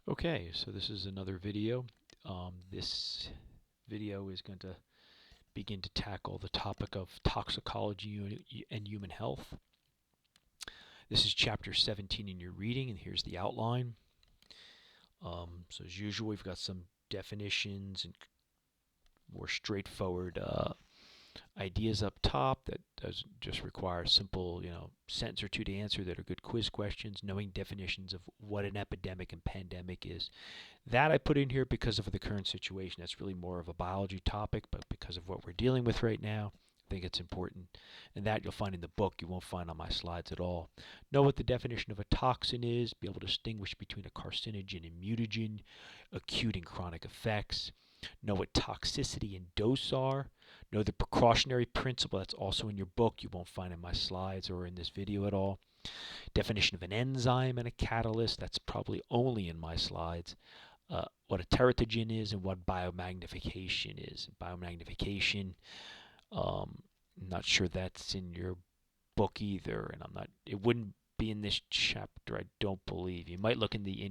Okay, so this is another video. This video is going to begin to tackle the topic of toxicology and human health. This is chapter 17 in your reading, and here's the outline. So as usual, we've got some definitions and more straightforward ideas up top that does just require a simple, sentence or two to answer that are good quiz questions, knowing definitions of what an epidemic and pandemic is. That I put in here because of the current situation. That's really more of a biology topic, but because of what we're dealing with right now, I think it's important. And that you'll find in the book, you won't find on my slides at all. Know what the definition of a toxin is, be able to distinguish between a carcinogen and mutagen, acute and chronic effects. Know what toxicity and dose are. Know the precautionary principle. That's also in your book. You won't find in my slides or in this video at all. Definition of an enzyme and a catalyst. That's probably only in my slides. What a teratogen is and what biomagnification is. Biomagnification, I'm not sure that's in your book either, and it wouldn't be in this chapter, I don't believe. You might look in the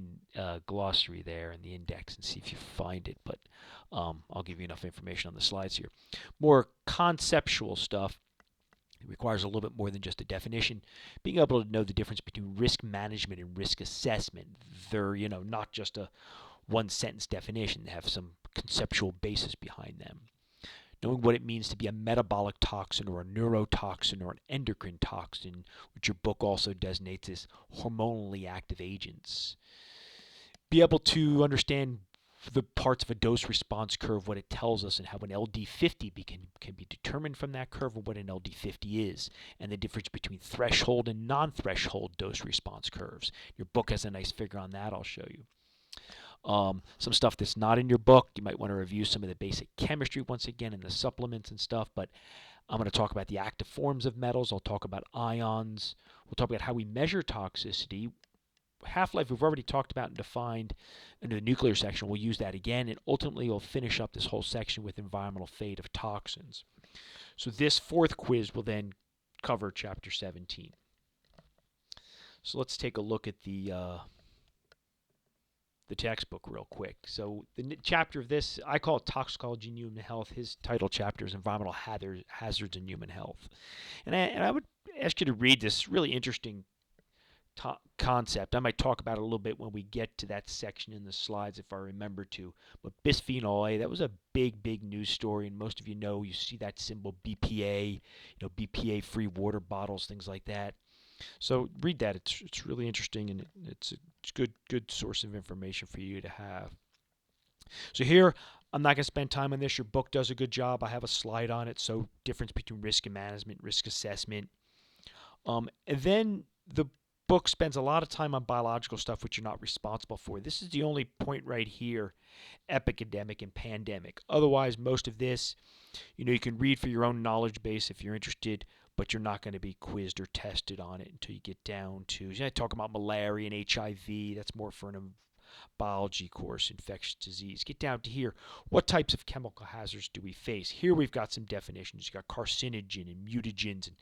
glossary there in the index and see if you find it, but I'll give you enough information on the slides here. More conceptual stuff. It requires a little bit more than just a definition. Being able to know the difference between risk management and risk assessment. They're, not just a one sentence definition. They have some conceptual basis behind them. Knowing what it means to be a metabolic toxin or a neurotoxin or an endocrine toxin, which your book also designates as hormonally active agents. Be able to understand the parts of a dose response curve, what it tells us, and how an LD50 can be determined from that curve, and what an LD50 is, and the difference between threshold and non threshold dose response curves. Your book has a nice figure on that, I'll show you. Some stuff that's not in your book, you might want to review some of the basic chemistry once again and the supplements and stuff, but I'm going to talk about the active forms of metals. I'll talk about ions. We'll talk about how we measure toxicity. Half-life we've already talked about and defined in the nuclear section. We'll use that again, and ultimately we'll finish up this whole section with environmental fate of toxins. So this fourth quiz will then cover chapter 17. So let's take a look at the textbook real quick. So the chapter of this, I call it Toxicology in Human Health. His title chapter is Environmental Hazards in Human Health. And I would ask you to read this really interesting concept. I might talk about it a little bit when we get to that section in the slides if I remember to. But bisphenol A, that was a big news story, and most of you see that symbol BPA, BPA free water bottles, things like that. So read that. It's really interesting, and it's a good source of information for you to have. So here, I'm not going to spend time on this. Your book does a good job. I have a slide on it. So difference between risk and management, risk assessment. And then the book spends a lot of time on biological stuff which you're not responsible for. This is the only point right here, epidemic and pandemic. Otherwise, most of this, you can read for your own knowledge base if you're interested, but you're not going to be quizzed or tested on it until you get down to, I talk about malaria and HIV. That's more for an biology course, infectious disease. Get down to here. What types of chemical hazards do we face? Here we've got some definitions. You've got carcinogen and mutagens and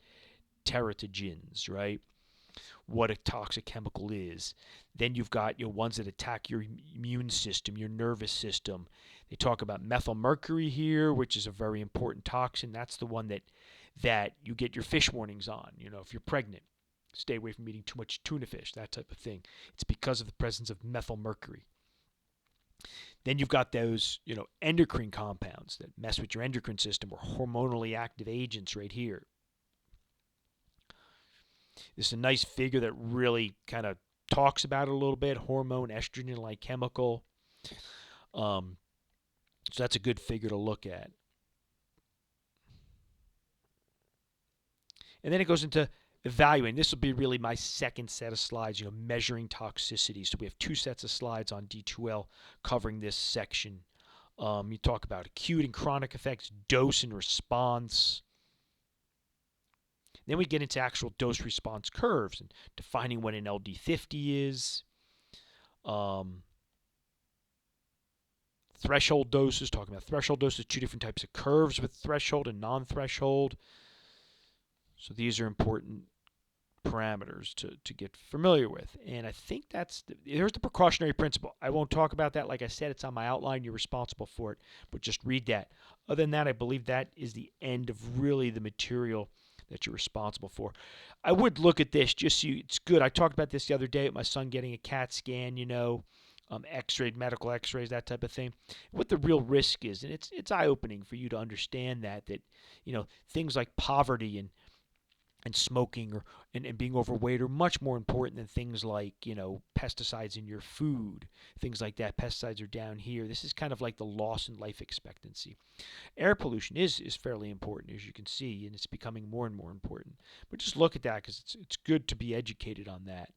teratogens, right? What a toxic chemical is. Then you've got ones that attack your immune system, your nervous system. They talk about methylmercury here, which is a very important toxin. That's the one that you get your fish warnings on. If you're pregnant, stay away from eating too much tuna fish, that type of thing. It's because of the presence of methylmercury. Then you've got those, endocrine compounds that mess with your endocrine system or hormonally active agents right here. This is a nice figure that really kind of talks about it a little bit. Hormone, estrogen-like chemical. So that's a good figure to look at. And then it goes into evaluating. This will be really my second set of slides, measuring toxicity. So we have two sets of slides on D2L covering this section. You talk about acute and chronic effects, dose and response. Then we get into actual dose response curves and defining what an LD50 is. Threshold doses, talking about threshold doses, two different types of curves with threshold and non-threshold. So these are important parameters to get familiar with. And I think here's the precautionary principle. I won't talk about that. Like I said, it's on my outline. You're responsible for it, but just read that. Other than that, I believe that is the end of really the material that you're responsible for. I would look at this just so it's good. I talked about this the other day with my son getting a CAT scan, x-ray, medical x-rays, that type of thing, what the real risk is. And it's eye-opening for you to understand that things like poverty and smoking and being overweight are much more important than things like, pesticides in your food, things like that. Pesticides are down here. This is kind of like the loss in life expectancy. Air pollution is fairly important, as you can see, and it's becoming more and more important. But just look at that because it's good to be educated on that.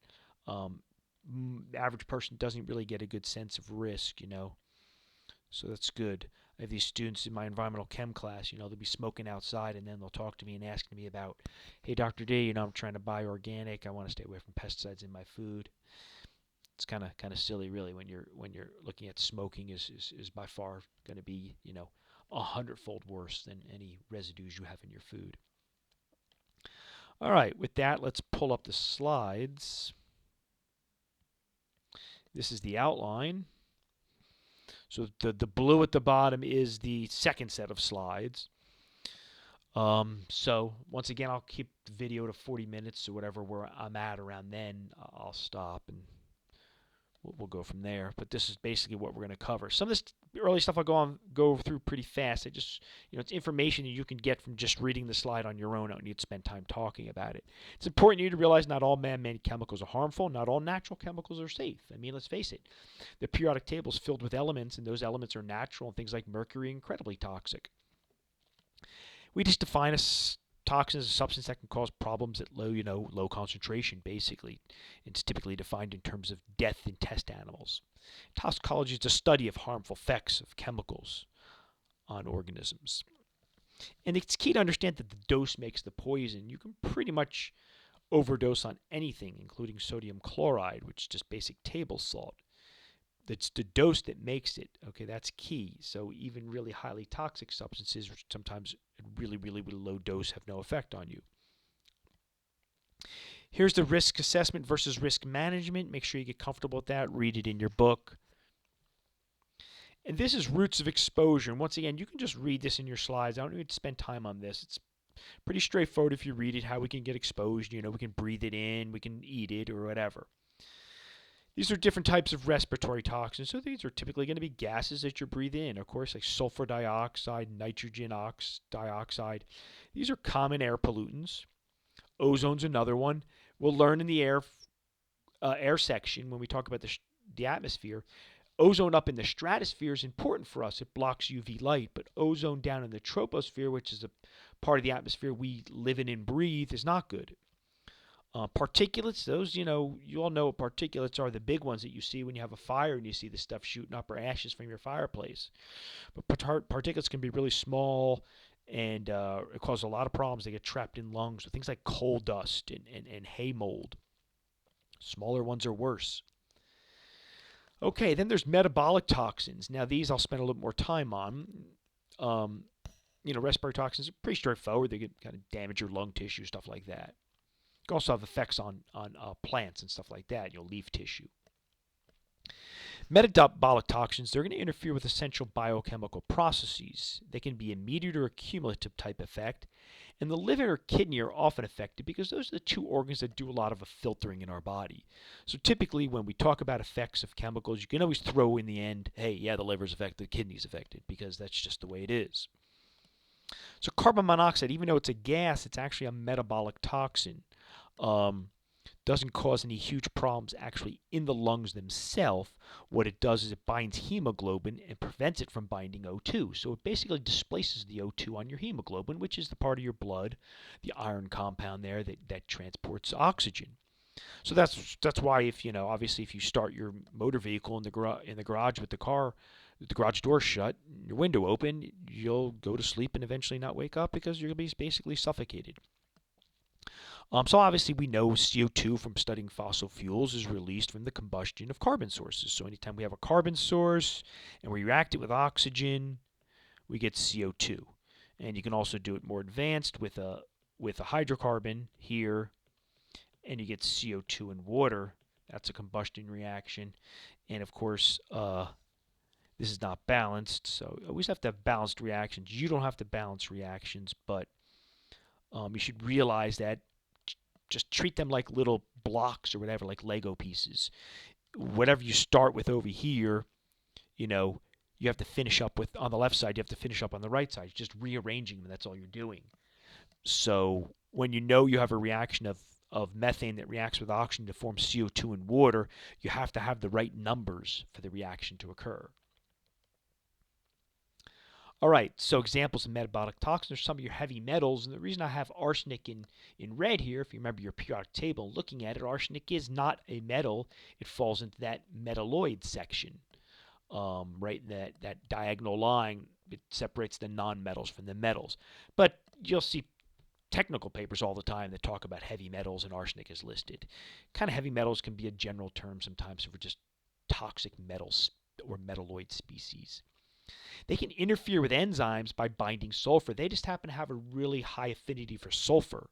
The average person doesn't really get a good sense of risk, so that's good. I have these students in my environmental chem class, they'll be smoking outside and then they'll talk to me and asking me about, hey, Dr. D, I'm trying to buy organic. I want to stay away from pesticides in my food. It's kind of silly, really, when you're looking at smoking is by far going to be, 100-fold worse than any residues you have in your food. All right, with that, let's pull up the slides. This is the outline. So the blue at the bottom is the second set of slides. So once again, I'll keep the video to 40 minutes or whatever where I'm at around then. I'll stop and we'll go from there. But this is basically what we're going to cover. Some of this early stuff I'll go through pretty fast. It's information that you can get from just reading the slide on your own. I don't need to spend time talking about it. It's important for you to realize not all man-made chemicals are harmful. Not all natural chemicals are safe. I mean, let's face it. The periodic table is filled with elements, and those elements are natural, and things like mercury are incredibly toxic. We just define a toxin as a substance that can cause problems at low concentration, basically. It's typically defined in terms of death in test animals. Toxicology is the study of harmful effects of chemicals on organisms. And it's key to understand that the dose makes the poison. You can pretty much overdose on anything, including sodium chloride, which is just basic table salt. It's the dose that makes it. Okay, that's key. So even really highly toxic substances, sometimes really, really, really low dose, have no effect on you. Here's the risk assessment versus risk management. Make sure you get comfortable with that. Read it in your book. And this is routes of exposure. And once again, you can just read this in your slides. I don't need to spend time on this. It's pretty straightforward if you read it, how we can get exposed. We can breathe it in, we can eat it, or whatever. These are different types of respiratory toxins. So these are typically going to be gases that you breathe in, of course, like sulfur dioxide, nitrogen dioxide. These are common air pollutants. Ozone's another one. We'll learn in the air section when we talk about the atmosphere. Ozone up in the stratosphere is important for us. It blocks UV light, but ozone down in the troposphere, which is a part of the atmosphere we live in and breathe, is not good. Particulates, those, you all know what particulates are, the big ones that you see when you have a fire and you see the stuff shooting up or ashes from your fireplace. But particulates can be really small and it causes a lot of problems. They get trapped in lungs. So things like coal dust and hay mold. Smaller ones are worse. Okay, then there's metabolic toxins. Now these I'll spend a little more time on. Respiratory toxins are pretty straightforward. They can kind of damage your lung tissue, stuff like that. You can also have effects on plants and stuff like that, leaf tissue. Metabolic toxins, they're going to interfere with essential biochemical processes. They can be immediate or accumulative type effect. And the liver or kidney are often affected because those are the two organs that do a lot of the filtering in our body. So typically when we talk about effects of chemicals, you can always throw in the end, hey, yeah, the liver's affected, the kidney's affected, because that's just the way it is. So carbon monoxide, even though it's a gas, it's actually a metabolic toxin. Doesn't cause any huge problems actually in the lungs themselves. What it does is it binds hemoglobin and prevents it from binding O2. So it basically displaces the O2 on your hemoglobin, which is the part of your blood, the iron compound there that transports oxygen. So that's why obviously if you start your motor vehicle in the garage with the garage door shut, your window open, you'll go to sleep and eventually not wake up because you're going to be basically suffocated. So obviously we know CO2 from studying fossil fuels is released from the combustion of carbon sources. So anytime we have a carbon source and we react it with oxygen, we get CO2. And you can also do it more advanced with a hydrocarbon here and you get CO2 and water. That's a combustion reaction. And of course, this is not balanced, so you always have to have balanced reactions. You don't have to balance reactions, but you should realize that just treat them like little blocks or whatever, like Lego pieces. Whatever you start with over here, you know, you have to finish up with on the left side, you have to finish up on the right side. You're just rearranging them, that's all you're doing. So when you know you have a reaction of methane that reacts with oxygen to form CO2 and water, you have to have the right numbers for the reaction to occur. All right, so examples of metabolic toxins are some of your heavy metals. And the reason I have arsenic in red here, if you remember your periodic table, looking at it, arsenic is not a metal. It falls into that metalloid section, right in that diagonal line. It separates the non-metals from the metals. But you'll see technical papers all the time that talk about heavy metals, and arsenic is listed. Kind of heavy metals can be a general term sometimes for just toxic metals or metalloid species. They can interfere with enzymes by binding sulfur. They just happen to have a really high affinity for sulfur.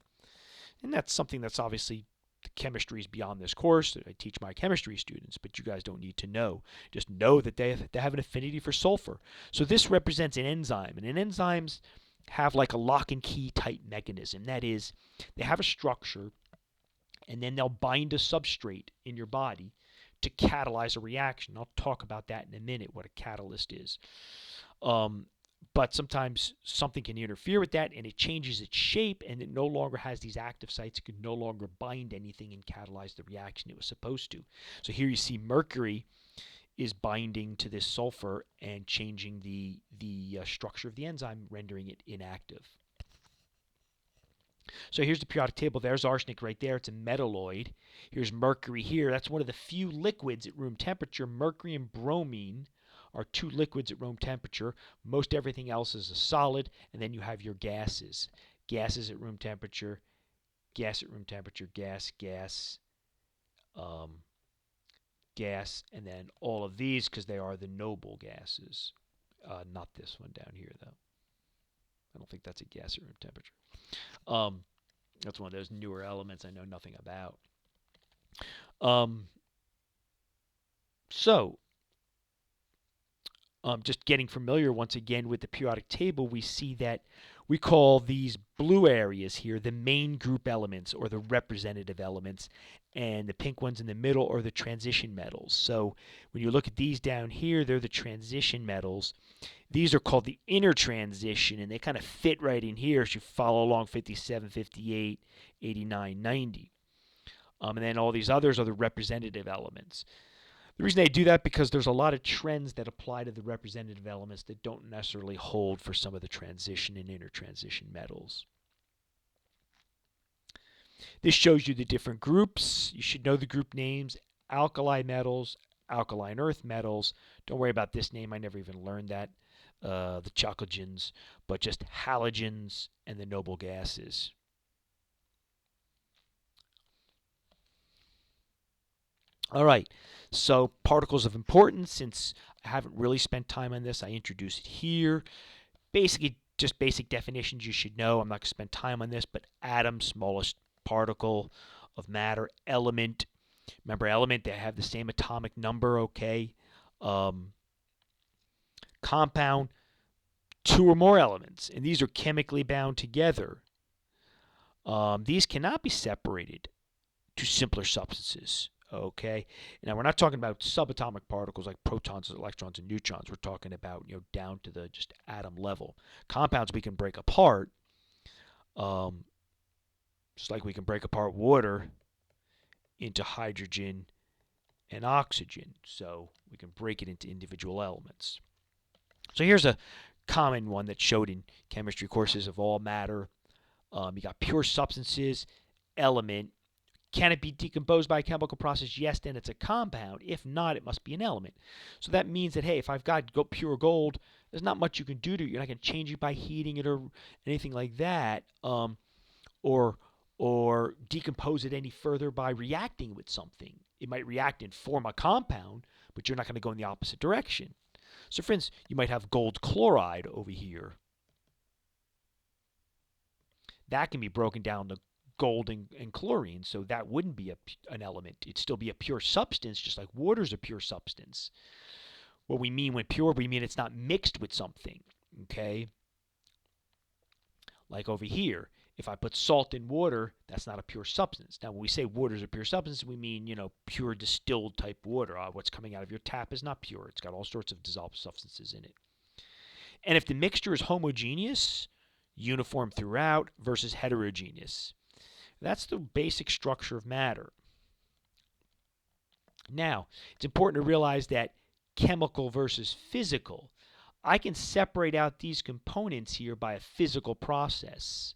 And that's something that's obviously, the chemistry is beyond this course. I teach my chemistry students, but you guys don't need to know. Just know that they have an affinity for sulfur. So this represents an enzyme. And enzymes have like a lock and key type mechanism. That is, they have a structure, and then they'll bind a substrate in your body to catalyze a reaction. I'll talk about that in a minute, what a catalyst is. But sometimes something can interfere with that, and it changes its shape, and it no longer has these active sites. It can no longer bind anything and catalyze the reaction it was supposed to. So here you see mercury is binding to this sulfur and changing the structure of the enzyme, rendering it inactive. So here's the periodic table. There's arsenic right there. It's a metalloid. Here's mercury here. That's one of the few liquids at room temperature. Mercury and bromine are two liquids at room temperature. Most everything else is a solid. And then you have your gases. Gases at room temperature, gas at room temperature, gas, gas, gas, and then all of these, because they are the noble gases. Not this one down here, though. I don't think that's a gas at room temperature. That's one of those newer elements I know nothing about. Just getting familiar once again with the periodic table, we see that we call these blue areas here the main group elements, or the representative elements, and the pink ones in the middle are the transition metals. So when you look at these down here, they're the transition metals. These are called the inner transition, and they kind of fit right in here as you follow along 57, 58, 89, 90. And then all these others are the representative elements. The reason they do that because there's a lot of trends that apply to the representative elements that don't necessarily hold for some of the transition and inner transition metals. This shows you the different groups. You should know the group names: alkali metals, alkaline earth metals. Don't worry about this name. I never even learned that. The chalcogens, but just halogens and the noble gases. All right, so particles of importance. Since I haven't really spent time on this, I introduce it here. Basically, just basic definitions you should know. I'm not going to spend time on this, but atom, smallest particle of matter. Element, remember element, they have the same atomic number, okay? Compound, two or more elements, and these are chemically bound together. These cannot be separated to simpler substances. Okay, now we're not talking about subatomic particles like protons, electrons, and neutrons. We're talking about, down to the just atom level. Compounds we can break apart, just like we can break apart water into hydrogen and oxygen. So we can break it into individual elements. So here's a common one that's showed in chemistry courses of all matter. You got pure substances, element. Can it be decomposed by a chemical process? Yes, then it's a compound. If not, it must be an element. So that means that, hey, if I've got pure gold, there's not much you can do to it. You're not going to change it by heating it or anything like that, or decompose it any further by reacting with something. It might react and form a compound, but you're not going to go in the opposite direction. So, for instance, you might have gold chloride over here. That can be broken down to gold and chlorine, so that wouldn't be an element. It'd still be a pure substance, just like water's a pure substance. What we mean when pure, we mean it's not mixed with something, okay? Like over here, if I put salt in water, that's not a pure substance. Now, when we say water is a pure substance, we mean, pure distilled type water. What's coming out of your tap is not pure. It's got all sorts of dissolved substances in it. And if the mixture is homogeneous, uniform throughout, versus heterogeneous, that's the basic structure of matter. Now, it's important to realize that chemical versus physical. I can separate out these components here by a physical process,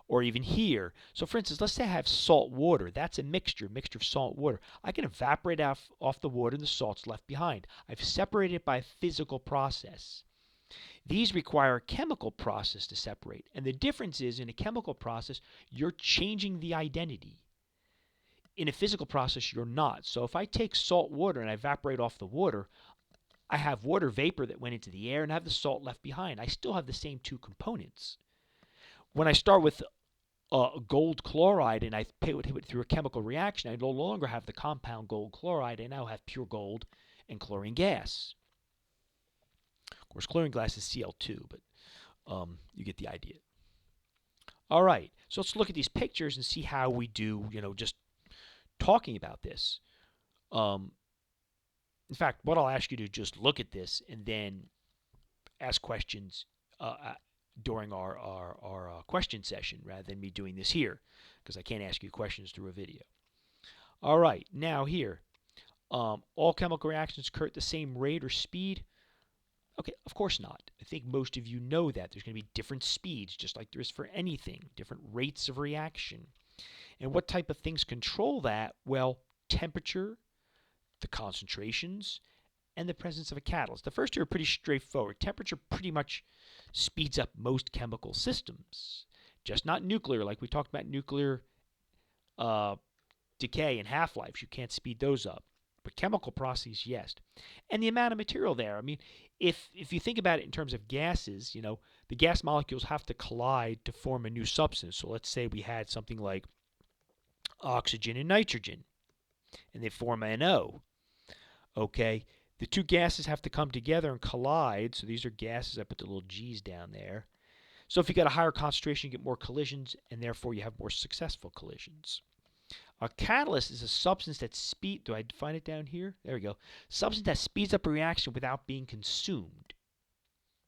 or even here. So for instance, let's say I have salt water. That's a mixture of salt water. I can evaporate off the water and the salt's left behind. I've separated it by a physical process. These require a chemical process to separate. And the difference is, in a chemical process, you're changing the identity. In a physical process, you're not. So if I take salt water and I evaporate off the water, I have water vapor that went into the air and I have the salt left behind. I still have the same two components. When I start with gold chloride and I put it through a chemical reaction, I no longer have the compound gold chloride. I now have pure gold and chlorine gas. Of course, chlorine gas is Cl2, but you get the idea. All right, so let's look at these pictures and see how we do, just talking about this. In fact, what I'll ask you to just look at this and then ask questions during our question session rather than me doing this here, because I can't ask you questions through a video. All right, now here, all chemical reactions occur at the same rate or speed. Okay, of course not. I think most of you know that. There's going to be different speeds, just like there is for anything, different rates of reaction. And what type of things control that? Well, temperature, the concentrations, and the presence of a catalyst. The first two are pretty straightforward. Temperature pretty much speeds up most chemical systems, just not nuclear. Like we talked about nuclear decay and half-lives. You can't speed those up. But chemical processes, yes. And the amount of material there. I mean, if you think about it in terms of gases, the gas molecules have to collide to form a new substance. So let's say we had something like oxygen and nitrogen, and they form NO. Okay, the two gases have to come together and collide. So these are gases. I put the little G's down there. So if you got a higher concentration, you get more collisions, and therefore you have more successful collisions. A catalyst is a substance that do I define it down here? There we go. Substance that speeds up a reaction without being consumed.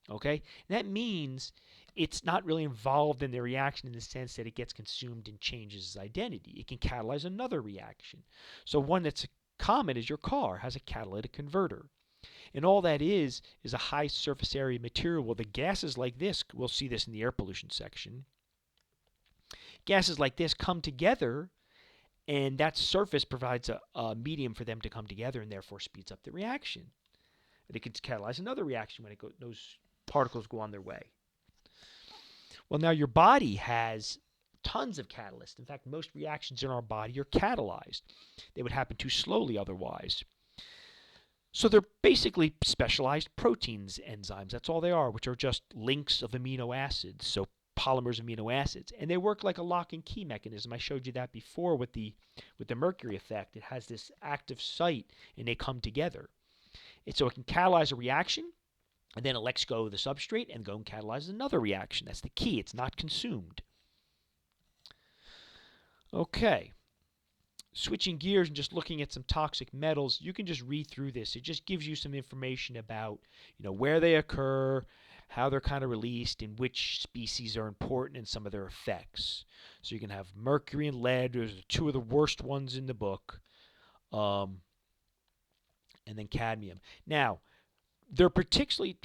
Okay? And that means it's not really involved in the reaction in the sense that it gets consumed and changes its identity. It can catalyze another reaction. So one that's common is your car has a catalytic converter. And all that is a high surface area material. Well, the gases like this, we'll see this in the air pollution section. Gases like this come together, and that surface provides a medium for them to come together and therefore speeds up the reaction. And it can catalyze another reaction when those particles go on their way. Well, now your body has tons of catalysts. In fact, most reactions in our body are catalyzed. They would happen too slowly otherwise. So they're basically specialized proteins, enzymes. That's all they are, which are just links of amino acids. So polymers of amino acids, and they work like a lock and key mechanism. I showed you that before with the mercury effect. It has this active site and they come together. So it can catalyze a reaction, and then it lets go of the substrate and go and catalyzes another reaction. That's the key. It's not consumed. Okay. Switching gears and just looking at some toxic metals, you can just read through this. It just gives you some information about, where they occur, how they're kind of released, and which species are important and some of their effects. So you can have mercury and lead. Those are two of the worst ones in the book. And then cadmium. Now, they're particularly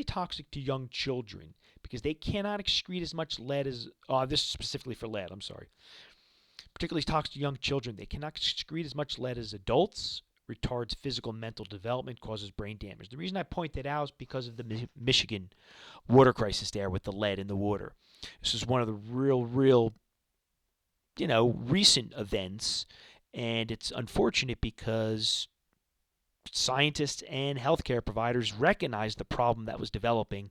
toxic to young children because they cannot excrete as much lead as, this is specifically for lead, I'm sorry. Particularly toxic to young children. They cannot excrete as much lead as adults, retards physical and mental development, causes brain damage. The reason I point that out is because of the Michigan water crisis there with the lead in the water. This is one of the real, recent events, and it's unfortunate because scientists and healthcare providers recognized the problem that was developing,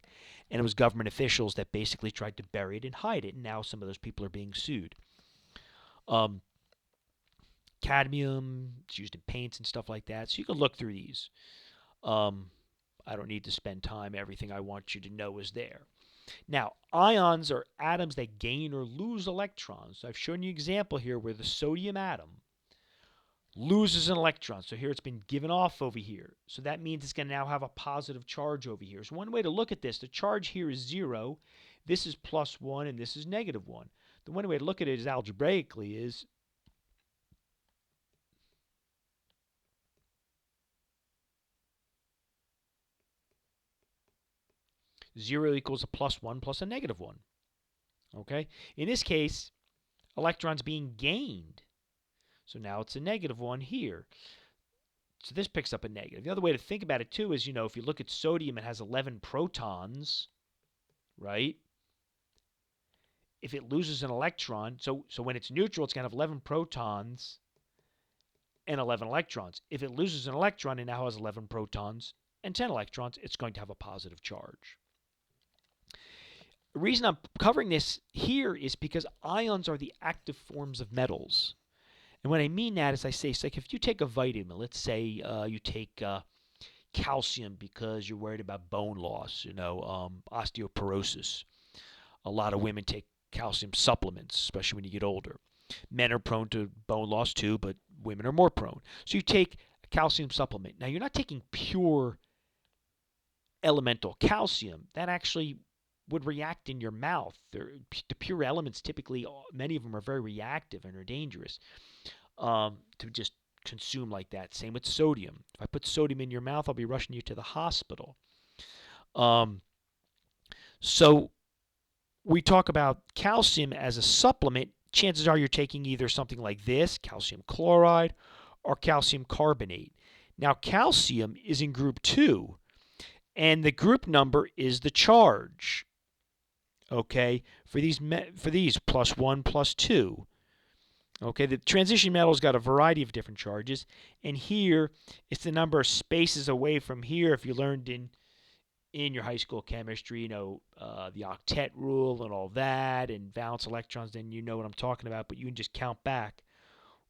and it was government officials that basically tried to bury it and hide it, and now some of those people are being sued. Um, cadmium, it's used in paints and stuff like that. So you can look through these. Um, I don't need to spend time. Everything I want you to know is there. Now, ions are atoms that gain or lose electrons. So I've shown you an example here where the sodium atom loses an electron. So here it's been given off over here. So that means it's going to now have a positive charge over here. So one way to look at this, the charge here is 0. This is +1 and this is -1. The one way to look at it is algebraically is 0 equals a +1 plus a -1. Okay? In this case, electrons being gained. So now it's a -1 here. So this picks up a negative. The other way to think about it too is, if you look at sodium, it has 11 protons, right? If it loses an electron, so when it's neutral, it's going to have 11 protons and 11 electrons. If it loses an electron, it now has 11 protons and 10 electrons. It's going to have a positive charge. The reason I'm covering this here is because ions are the active forms of metals. And what I mean that is, I say, it's like if you take a vitamin, let's say you take calcium because you're worried about bone loss, osteoporosis. A lot of women take calcium supplements, especially when you get older. Men are prone to bone loss too, but women are more prone. So you take a calcium supplement. Now, you're not taking pure elemental calcium. That actually would react in your mouth. The pure elements, typically, many of them are very reactive and are dangerous to just consume like that. Same with sodium. If I put sodium in your mouth, I'll be rushing you to the hospital. So we talk about calcium as a supplement. Chances are you're taking either something like this, calcium chloride, or calcium carbonate. Now, calcium is in group 2, and the group number is the charge. Okay, for these +1, +2. Okay, the transition metal's got a variety of different charges, and here it's the number of spaces away from here. If you learned in your high school chemistry, the octet rule and all that, and valence electrons, then you know what I'm talking about. But you can just count back.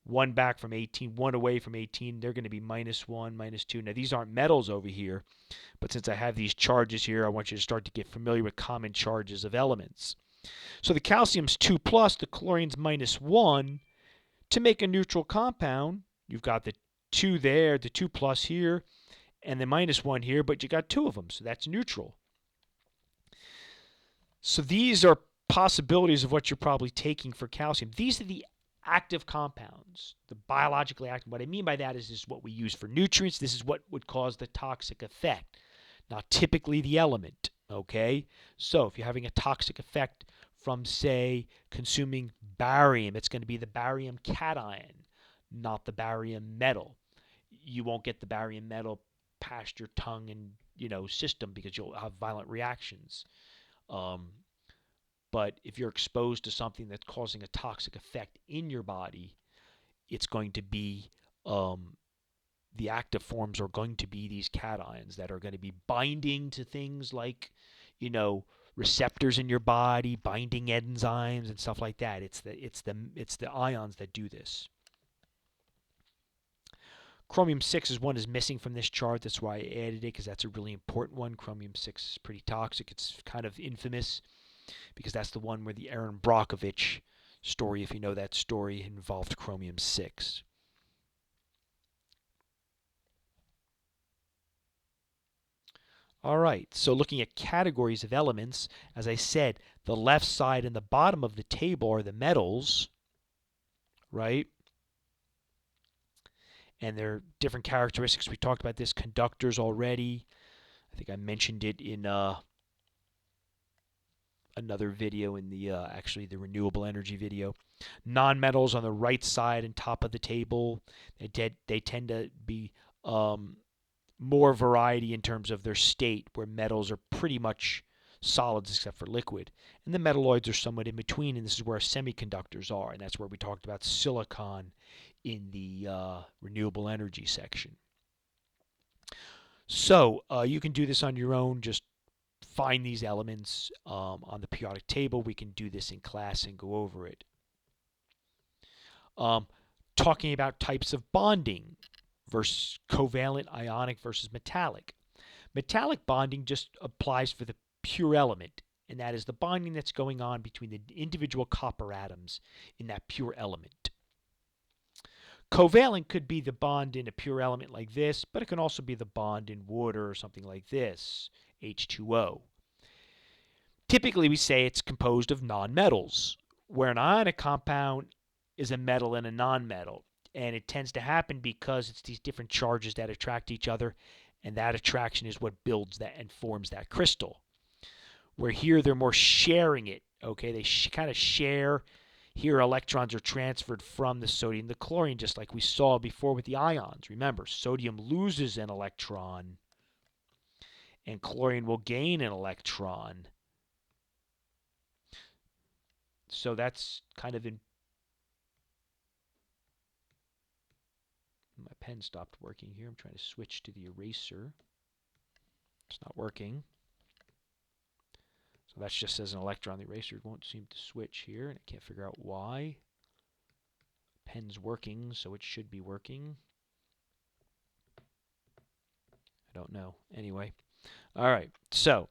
1 back from 18, 1 away from 18, they're going to be -1, -2. Now, these aren't metals over here, but since I have these charges here, I want you to start to get familiar with common charges of elements. So the calcium's 2+, the chlorine's -1. To make a neutral compound, you've got the 2 there, the 2+ here, and the -1 here, but you got 2 of them, so that's neutral. So these are possibilities of what you're probably taking for calcium. These are the active compounds, the biologically active. What I mean by that is this is what we use for nutrients. This is what would cause the toxic effect. Now, typically the element, okay? So if you're having a toxic effect from, say, consuming barium, it's going to be the barium cation, not the barium metal. You won't get the barium metal past your tongue and system because you'll have violent reactions. But if you're exposed to something that's causing a toxic effect in your body, it's going to be the active forms are going to be these cations that are going to be binding to things like, receptors in your body, binding enzymes and stuff like that. It's the ions that do this. Chromium 6 is missing from this chart. That's why I added it, because that's a really important one. Chromium 6 is pretty toxic. It's kind of infamous because that's the one where the Aaron Brockovich story, if you know that story, involved chromium 6. All right, so looking at categories of elements, as I said, the left side and the bottom of the table are the metals, right? And there are different characteristics. We talked about this, conductors already. I think I mentioned it in another video, in the actually the renewable energy video. Nonmetals on the right side and top of the table. They tend to be more variety in terms of their state, where metals are pretty much solids except for liquid. And the metalloids are somewhat in between, and this is where semiconductors are, and that's where we talked about silicon in the renewable energy section. So you can do this on your own. Just find these elements on the periodic table. We can do this in class and go over it. Um, Talking about types of bonding versus covalent, ionic versus metallic. Metallic bonding just applies for the pure element, and that is the bonding that's going on between the individual copper atoms in that pure element. Covalent could be the bond in a pure element like this, but it can also be the bond in water or something like this, H2O. Typically, we say it's composed of nonmetals, where an ionic compound is a metal and a nonmetal. And it tends to happen because it's these different charges that attract each other, and that attraction is what builds that and forms that crystal. Where here they're more sharing it, okay? They kind of share. Here, electrons are transferred from the sodium to chlorine, just like we saw before with the ions. Remember, sodium loses an electron, and chlorine will gain an electron. So that's kind of in. My pen stopped working here. I'm trying to switch to the eraser. It's not working. So that just says an electron. The eraser won't seem to switch here, and I can't figure out why. Pen's working, so it should be working. I don't know. Anyway. All right. So,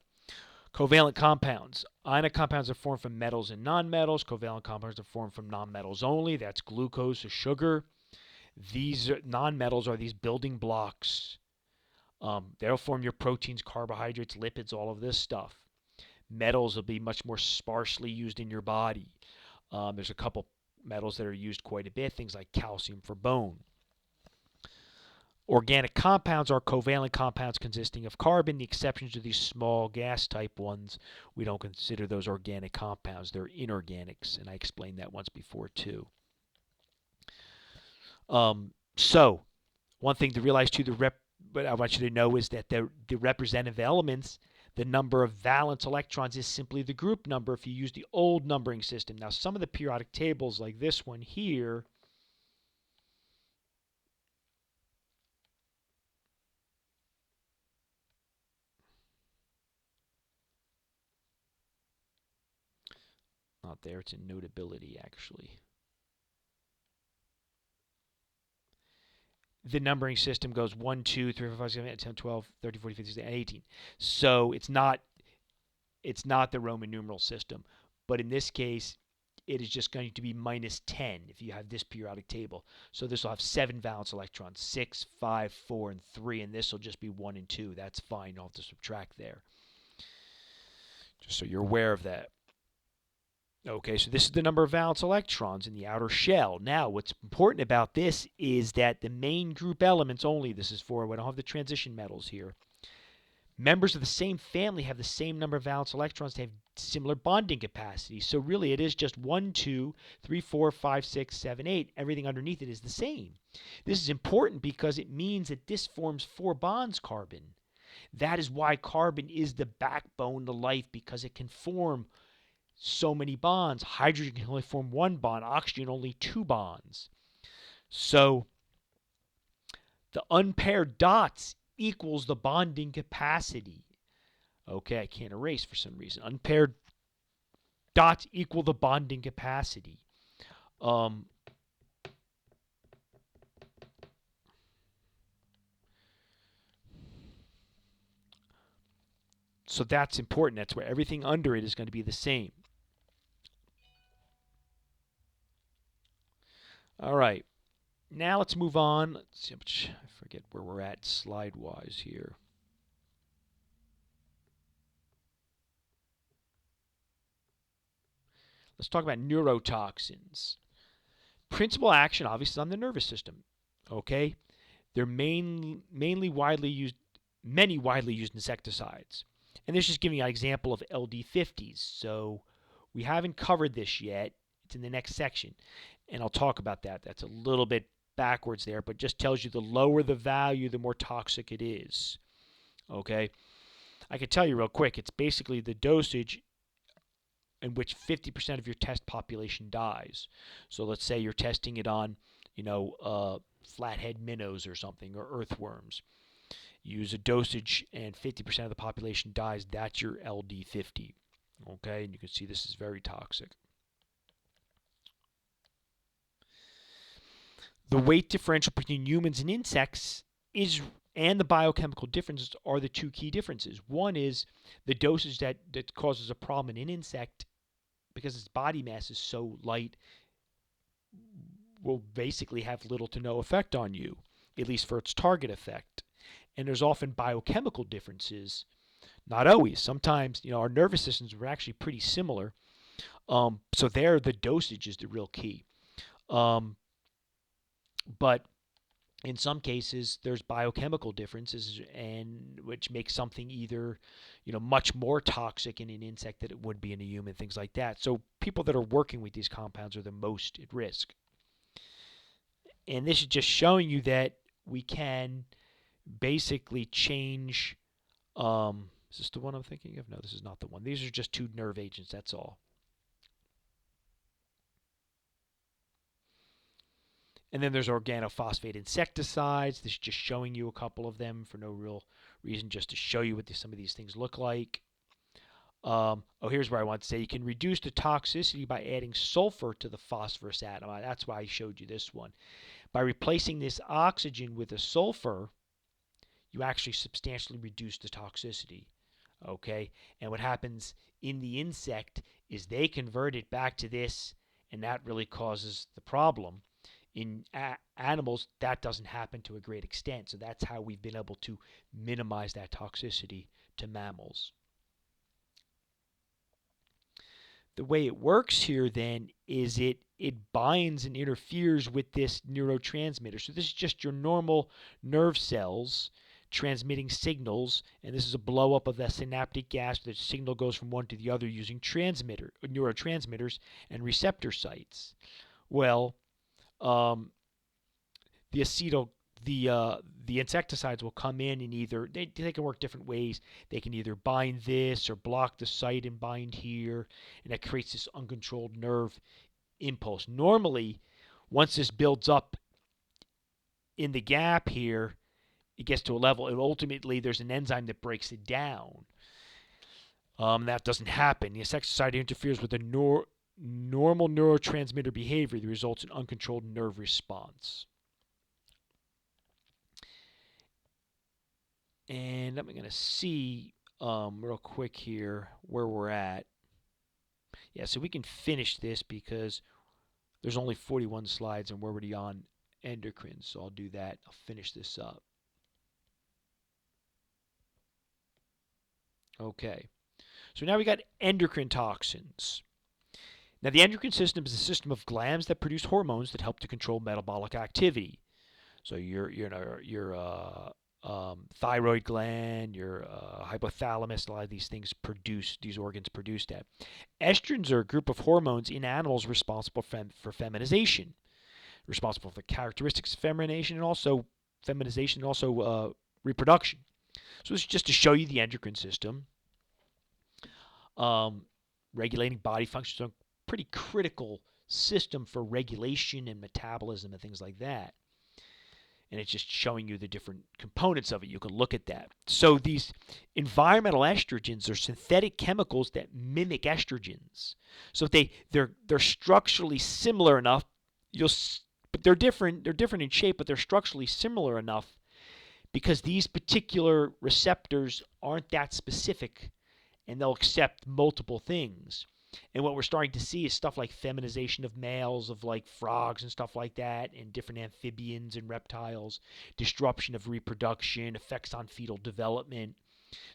covalent compounds. Ionic compounds are formed from metals and nonmetals. Covalent compounds are formed from nonmetals only. That's glucose or sugar. These nonmetals are these building blocks. They'll form your proteins, carbohydrates, lipids, all of this stuff. Metals will be much more sparsely used in your body. There's a couple metals that are used quite a bit, things like calcium for bone. Organic compounds are covalent compounds consisting of carbon. The exceptions are these small gas type ones. We don't consider those organic compounds. They're inorganics, and I explained that once before too. So, one thing to realize too, what I want you to know is that the representative elements, the number of valence electrons is simply the group number if you use the old numbering system. Now, some of the periodic tables, like this one here, not there, it's in notability actually. The numbering system goes 1, 2, 3, 4, 5, 6, 7, 8, 10, 12, 13, 14, 15, 16, 18. So it's not the Roman numeral system. But in this case, it is just going to be minus 10 if you have this periodic table. So this will have 7 valence electrons, 6, 5, 4, and 3. And this will just be 1 and 2. That's fine. You'll have to subtract there. Just so you're aware of that. Okay, so this is the number of valence electrons in the outer shell. Now, what's important about this is that the main group elements only, this is for, we don't have the transition metals here. Members of the same family have the same number of valence electrons to have similar bonding capacity. So really it is just 1, 2, 3, 4, 5, 6, 7, 8. Everything underneath it is the same. This is important because it means that this forms 4 bonds carbon. That is why carbon is the backbone to life, because it can form so many bonds. Hydrogen can only form 1 bond, oxygen only 2 bonds. So the unpaired dots equals the bonding capacity. Okay, I can't erase for some reason. Unpaired dots equal the bonding capacity. So that's important. That's where everything under it is going to be the same. All right. Now let's move on. Let's see, I forget where we're at slide-wise here. Let's talk about neurotoxins. Principal action, obviously, on the nervous system. Okay? They're mainly widely used, many widely used insecticides. And this is just giving you an example of LD50s. So we haven't covered this yet. It's in the next section. And I'll talk about that. That's a little bit backwards there, but just tells you the lower the value, the more toxic it is. Okay? I can tell you real quick, it's basically the dosage in which 50% of your test population dies. So let's say you're testing it on, flathead minnows or something, or earthworms. You use a dosage and 50% of the population dies. That's your LD50. Okay, and you can see this is very toxic. The weight differential between humans and insects is, and the biochemical differences are the two key differences. One is the dosage that causes a problem in an insect, because its body mass is so light, will basically have little to no effect on you, at least for its target effect. And there's often biochemical differences. Not always. Sometimes, our nervous systems are actually pretty similar. So there, the dosage is the real key. But in some cases, there's biochemical differences, and which makes something either, much more toxic in an insect than it would be in a human, things like that. So people that are working with these compounds are the most at risk. And this is just showing you that we can basically change. Is this the one I'm thinking of? No, this is not the one. These are just two nerve agents, that's all. And then there's organophosphate insecticides. This is just showing you a couple of them for no real reason, just to show you what some of these things look like. Here's where I want to say you can reduce the toxicity by adding sulfur to the phosphorus atom. That's why I showed you this one. By replacing this oxygen with a sulfur, you actually substantially reduce the toxicity. Okay? And what happens in the insect is they convert it back to this, and that really causes the problem. In animals, that doesn't happen to a great extent. So that's how we've been able to minimize that toxicity to mammals. The way it works here then is it binds and interferes with this neurotransmitter. So this is just your normal nerve cells transmitting signals, and this is a blow up of the synaptic gas. The signal goes from one to the other using neurotransmitters and receptor sites. Well, the acetyl the insecticides will come in and either they can work different ways. They can either bind this or block the site and bind here, and that creates this uncontrolled nerve impulse. Normally, once this builds up in the gap here, it gets to a level, and ultimately there's an enzyme that breaks it down. That doesn't happen. The insecticide interferes with the normal neurotransmitter behavior that results in uncontrolled nerve response. And I'm going to see real quick here where we're at. Yeah, so we can finish this because there's only 41 slides and we're already on endocrine. So I'll do that. I'll finish this up. Okay. So now we got endocrine toxins. Now the endocrine system is a system of glands that produce hormones that help to control metabolic activity. So your thyroid gland, your hypothalamus, a lot of these things these organs produce that. Estrogens are a group of hormones in animals responsible for feminization, responsible for characteristics of feminization and also reproduction. So this is just to show you the endocrine system. Regulating body functions are a pretty critical system for regulation and metabolism and things like that. And it's just showing you the different components of it. You can look at that. So these environmental estrogens are synthetic chemicals that mimic estrogens. So they're structurally similar enough. But they're different. They're different in shape, but they're structurally similar enough because these particular receptors aren't that specific, and they'll accept multiple things. And what we're starting to see is stuff like feminization of males, of like frogs and stuff like that, and different amphibians and reptiles, disruption of reproduction, effects on fetal development.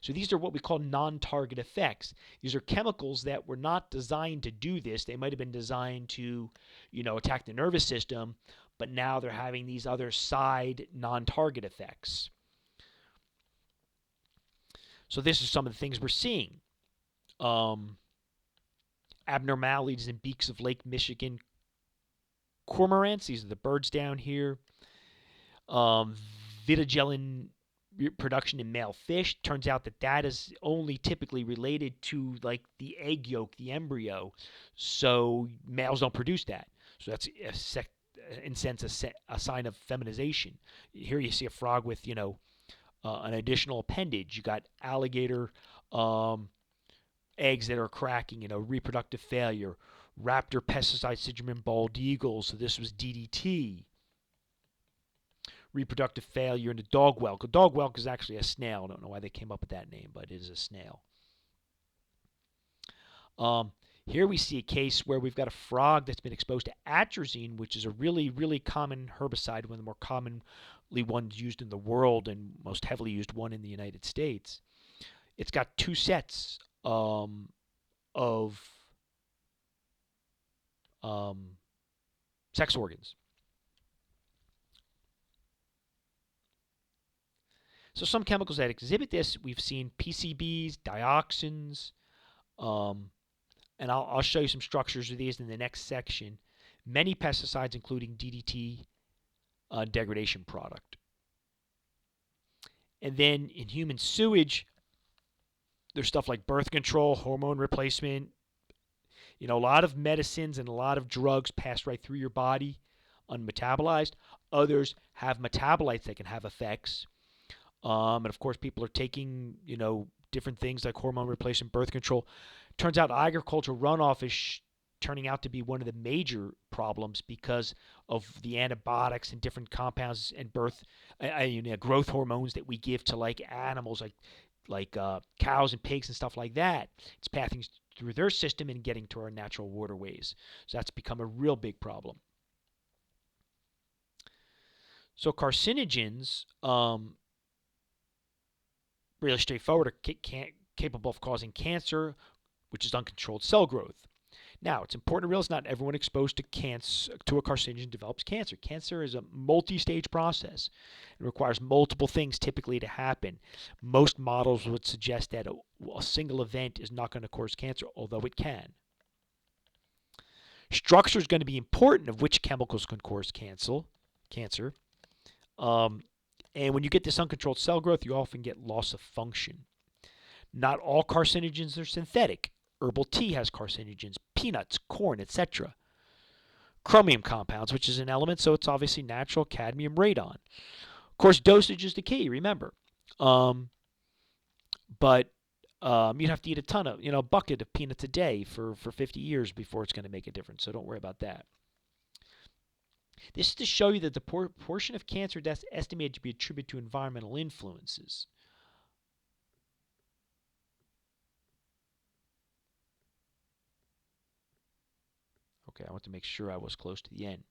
So these are what we call non-target effects. These are chemicals that were not designed to do this. They might have been designed to, attack the nervous system, but now they're having these other side non-target effects. So this is some of the things we're seeing. Abnormalities in beaks of Lake Michigan cormorants. These are the birds down here. Vitigelin production in male fish. Turns out that is only typically related to like the egg yolk, the embryo. So males don't produce that. So that's in a sense a sign of feminization. Here you see a frog with an additional appendage. You got alligator eggs that are cracking, reproductive failure, raptor pesticide syndrome in bald eagles. So this was DDT. reproductive failure in a dog whelk. A dog whelk is actually a snail. I don't know why they came up with that name, but it is a snail. Here we see a case where we've got a frog that's been exposed to atrazine, which is a really, really common herbicide, one of the more commonly ones used in the world and most heavily used one in the United States. It's got two sets of sex organs. So some chemicals that exhibit this, we've seen PCBs, dioxins, and I'll show you some structures of these in the next section. Many pesticides, including DDT, degradation product. And then in human sewage, there's stuff like birth control, hormone replacement. You know, a lot of medicines and a lot of drugs pass right through your body unmetabolized. Others have metabolites that can have effects. And of course, people are taking, you know, different things like hormone replacement, birth control. Turns out agricultural runoff is turning out to be one of the major problems because of the antibiotics and different compounds and growth hormones that we give to like animals, like cows and pigs and stuff like that. It's passing through their system and getting to our natural waterways. So that's become a real big problem. So carcinogens, really straightforward, are capable of causing cancer, which is uncontrolled cell growth. Now, it's important to realize not everyone exposed to a carcinogen develops cancer. Cancer is a multi-stage process. It requires multiple things typically to happen. Most models would suggest that a single event is not going to cause cancer, although it can. Structure is going to be important of which chemicals can cause cancer. And when you get this uncontrolled cell growth, you often get loss of function. Not all carcinogens are synthetic. Herbal tea has carcinogens, peanuts, corn, etc. Chromium compounds, which is an element, so it's obviously natural, cadmium, radon. Of course, dosage is the key, remember. But you'd have to eat a bucket of peanuts a day for 50 years before it's going to make a difference, so don't worry about that. This is to show you that the portion of cancer deaths estimated to be attributed to environmental influences. Okay, I want to make sure I was close to the end.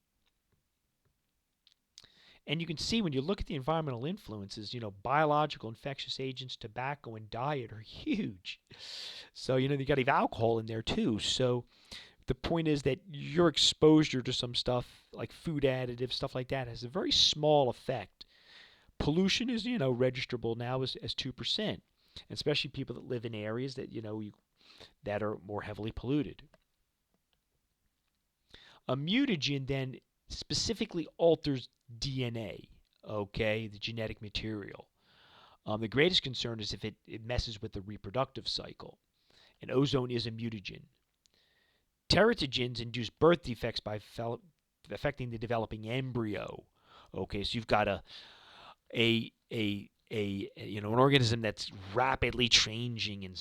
And you can see when you look at the environmental influences, you know, biological infectious agents, tobacco, and diet are huge. So, you know, you got to have alcohol in there too. So the point is that your exposure to some stuff like food additives, stuff like that, has a very small effect. Pollution is, you know, registrable now as 2%, especially people that live in areas that, you know, that are more heavily polluted. A mutagen then specifically alters DNA, okay, the genetic material. The greatest concern is if it messes with the reproductive cycle. And ozone is a mutagen. Teratogens induce birth defects by affecting the developing embryo. Okay, so you've got an organism that's rapidly changing and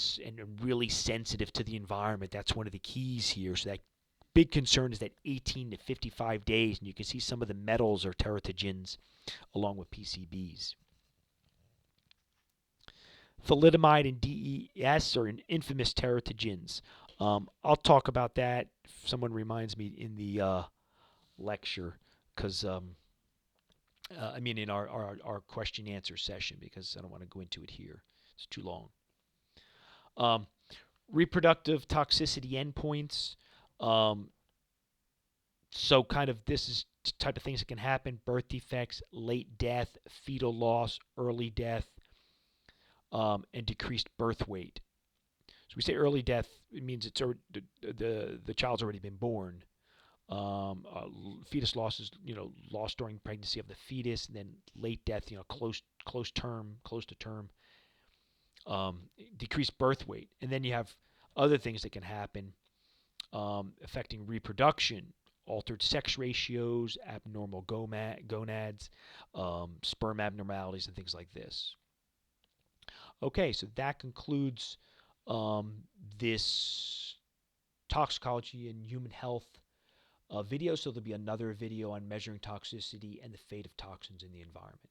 really sensitive to the environment. That's one of the keys here. So that big concern is that 18 to 55 days, and you can see some of the metals are teratogens along with PCBs. Thalidomide and DES are infamous teratogens. I'll talk about that if someone reminds me in the lecture, because in our question answer session, because I don't want to go into it here. It's too long. Reproductive toxicity endpoints. So kind of this is the type of things that can happen: birth defects, late death, fetal loss, early death, and decreased birth weight. So we say early death, it means it's already, the child's already been born. Fetus loss is, you know, loss during pregnancy of the fetus, and then late death, you know, close to term. Decreased birth weight, and then you have other things that can happen affecting reproduction: altered sex ratios, abnormal gonads, sperm abnormalities, and things like this. Okay, so that concludes this toxicology and human health video, so there'll be another video on measuring toxicity and the fate of toxins in the environment.